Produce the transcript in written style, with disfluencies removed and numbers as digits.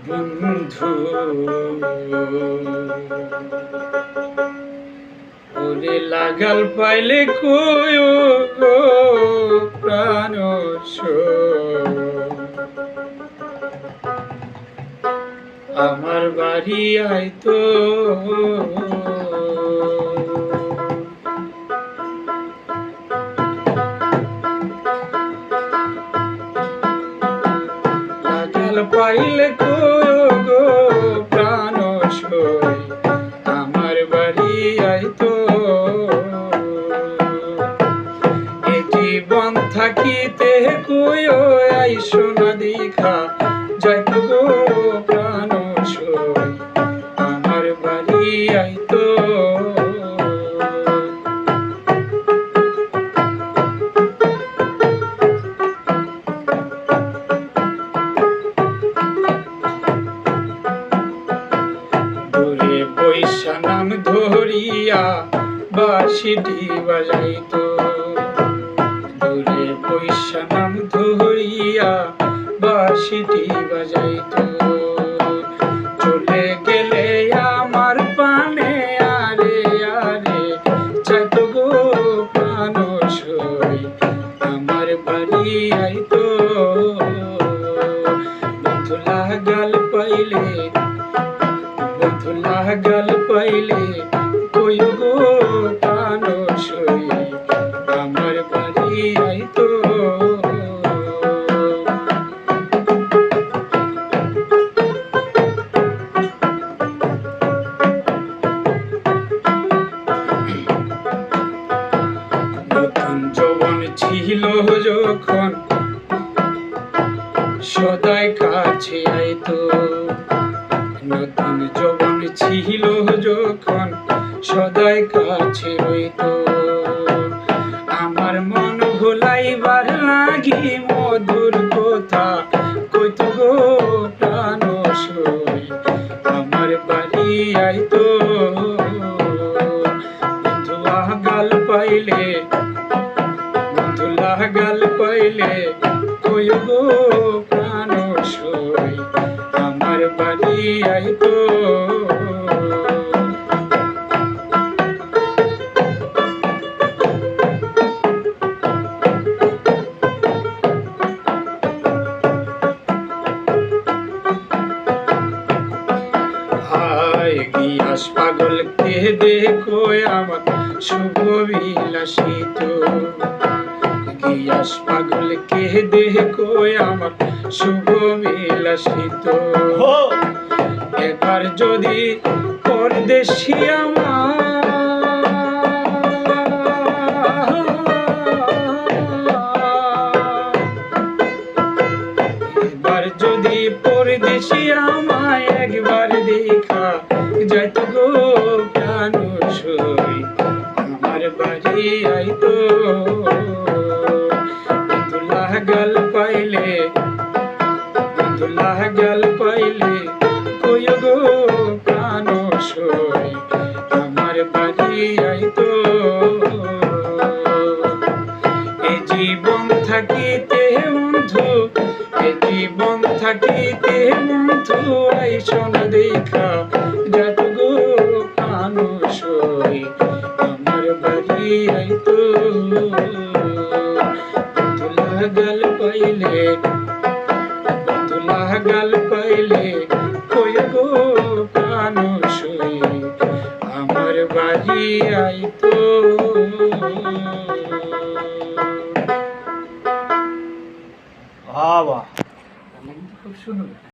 বন্ধু ওরে লাগাল পাইলে কই গো প্রাণ আমার বাড়ি আইতো লাগাল পাইলে কই গো প্রাণ আমার বাড়ি আইতো এ জীবন থাকিতে কই আইসো না দেখা যাইতো গো প্রাণ আমার বাড়ি আইতো দূরে বৈশা নাম ধরিয়া বাঁশিটি বাজাইতো দূরে বৈশা নাম ধরিয়া বাঁশিটি বাজাইতো চলে গেলে আমার পানে আরে আরে চাইতো গো প্রাণ আমার বাড়ি আইতো বন্ধু লাগাল পাইলে কই গো প্রাণ আমার বাড়ি আইতো নতুন যৌবন ছিল যখন সদাই কাছে আইতো নতুন যৌবন ছিল যখন সদাই কাছে রইতো আমার মন ভুলাইবার লাগি মধুর কথা কইতো গো প্রাণ আমার বাড়ি আইতো বন্ধু লাগাল পাইলে কই গো প্রাণ আমার বাড়ি আইতো হায় গিয়াস পাগল কে দেখো আমার শুভ বিলাসিত গিয়াস পাগল কে দেখো আমার শুভ বিলাসিত এবার যদি পরদেশি এবার যদি পরদেশি আমায় একবার দেখা যাইতো গো প্রাণ আমার বাড়ি আইতো বন্ধু লাগাল পাইলে কই গো প্রাণ আমার বাড়ি আইতো এই জীবন থাকিতে বন্ধু আইসো না দেখা যাইতো গো প্রাণ আমার বাড়ি আইতো বন্ধু লাগাল পাইলে কই গো প্রাণ আমার বাড়ি আইতো। বাবা খুব সুন্দর।